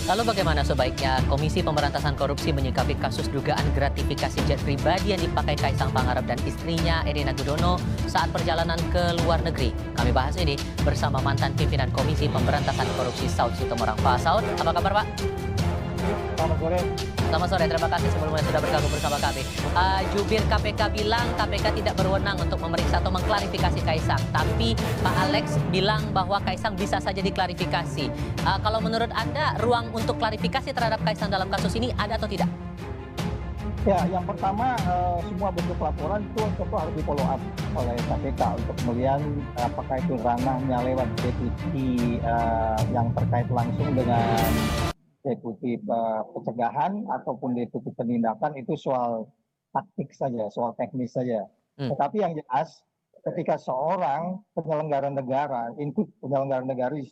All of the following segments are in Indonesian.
Lalu bagaimana sebaiknya Komisi Pemberantasan Korupsi menyikapi kasus dugaan gratifikasi jet pribadi yang dipakai Kaisang Pangarep dan istrinya Erina Gudono saat perjalanan ke luar negeri? Kami bahas ini bersama mantan pimpinan Komisi Pemberantasan Korupsi Saud Sitomorang. Pak Saud, apa kabar Pak? Selamat sore. Selamat sore, terima kasih sebelumnya sudah bergabung bersama kami. Jubir KPK bilang KPK tidak berwenang untuk memeriksa atau mengklarifikasi Kaisang. Tapi Pak Alex bilang bahwa Kaisang bisa saja diklarifikasi. Kalau menurut Anda, ruang untuk klarifikasi terhadap Kaisang dalam kasus ini ada atau tidak? Ya, yang pertama semua bentuk laporan itu tentu harus di follow up oleh KPK untuk kemudian apakah itu ranahnya lewat deputi yang terkait langsung dengan deputi pencegahan ataupun deputi penindakan, itu soal taktik saja, soal teknis saja. Tetapi yang jelas ketika seorang penyelenggara negara, itu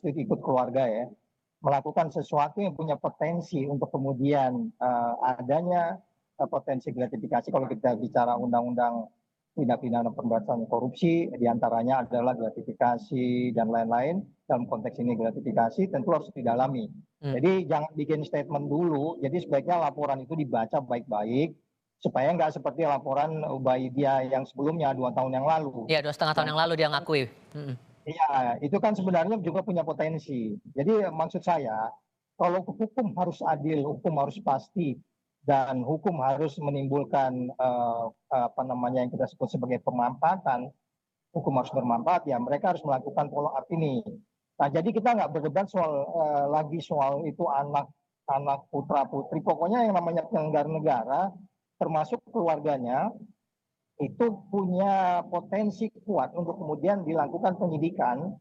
ikut keluarga ya, melakukan sesuatu yang punya potensi untuk kemudian adanya potensi gratifikasi. Kalau kita bicara undang-undang tindak pidana pemberantasan korupsi, diantaranya adalah gratifikasi dan lain-lain. Dalam konteks ini gratifikasi tentu harus didalami. Jadi jangan bikin statement dulu. Jadi sebaiknya laporan itu dibaca baik-baik supaya nggak seperti laporan Ubaidillah yang sebelumnya 2 tahun yang lalu. Iya, 2,5 tahun yang lalu dia ngakui. Iya, itu kan sebenarnya juga punya potensi. Jadi maksud saya, kalau hukum harus adil, hukum harus pasti, dan hukum harus menimbulkan yang kita sebut sebagai pemanfaatan, hukum harus bermanfaat, ya mereka harus melakukan follow up ini. Nah, jadi kita nggak berdebat lagi soal itu anak putra putri. Pokoknya yang namanya penyelenggara negara, termasuk keluarganya, itu punya potensi kuat untuk kemudian dilakukan penyidikan.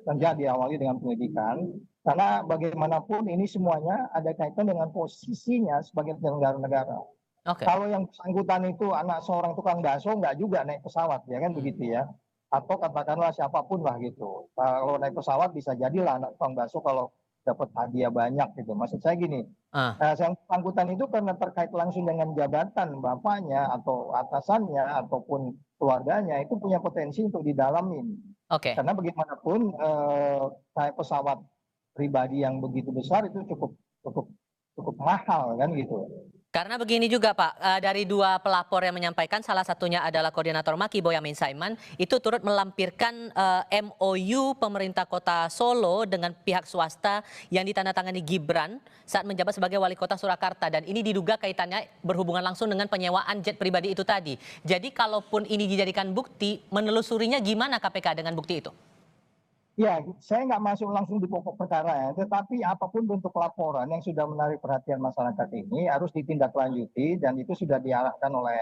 Tentunya diawali dengan penyidikan, karena bagaimanapun ini semuanya ada kaitan dengan posisinya sebagai penyelenggara negara. Kalau yang bersangkutan itu anak seorang tukang bakso, nggak juga naik pesawat, ya kan begitu ya. Atau katakanlah siapapun lah gitu. Kalau naik pesawat bisa jadilah anak tukang bakso kalau dapat hadiah banyak gitu. Maksud saya gini, yang bersangkutan itu karena terkait langsung dengan jabatan bapaknya atau atasannya ataupun keluarganya, itu punya potensi untuk didalamin. Karena bagaimanapun naik pesawat pribadi yang begitu besar itu cukup mahal kan gitu. Karena begini juga Pak, dari dua pelapor yang menyampaikan, salah satunya adalah Koordinator Maki Boyamin Saiman, itu turut melampirkan MOU pemerintah kota Solo dengan pihak swasta yang ditandatangani Gibran saat menjabat sebagai wali kota Surakarta, dan ini diduga kaitannya berhubungan langsung dengan penyewaan jet pribadi itu tadi. Jadi kalaupun ini dijadikan bukti, menelusurinya gimana KPK dengan bukti itu? Ya, saya nggak masuk langsung di pokok perkara ya, tetapi apapun bentuk laporan yang sudah menarik perhatian masyarakat ini harus ditindaklanjuti, dan itu sudah diarahkan oleh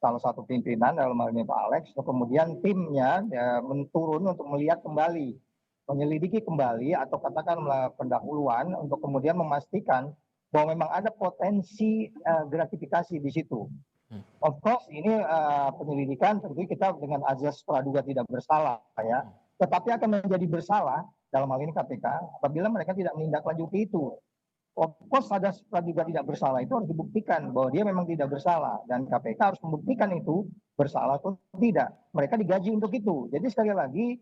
salah satu pimpinan dalam hal ini Pak Alex. Kemudian timnya menurun untuk melihat kembali, menyelidiki kembali atau katakanlah pendahuluan untuk kemudian memastikan bahwa memang ada potensi gratifikasi di situ. Of course ini penyelidikan tentu kita dengan azas praduga tidak bersalah ya. Tetapi akan menjadi bersalah dalam hal ini KPK apabila mereka tidak menindaklanjuti itu. Of course ada praduga tidak bersalah itu harus dibuktikan bahwa dia memang tidak bersalah, dan KPK harus membuktikan itu bersalah atau tidak. Mereka digaji untuk itu. Jadi sekali lagi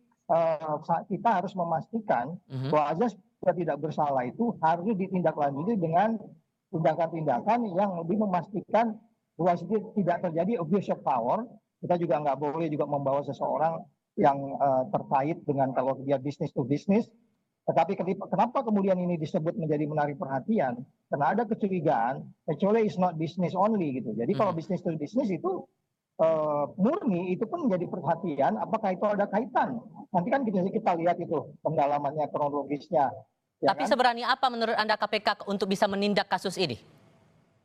kita harus memastikan bahwa azas tidak bersalah itu harus ditindaklanjuti dengan tindakan-tindakan yang lebih memastikan bahwa tidak terjadi abuse of power. Kita juga nggak boleh juga membawa seseorang yang terkait dengan kalau dia bisnis to bisnis. Tetapi kenapa kemudian ini disebut menjadi menarik perhatian? Karena ada kecurigaan, kecuali is not business only gitu. Jadi kalau bisnis to bisnis itu murni, itu pun menjadi perhatian. Apakah itu ada kaitan? Nanti kan kita lihat itu pendalamannya, kronologisnya. Tapi seberani apa menurut Anda KPK untuk bisa menindak kasus ini?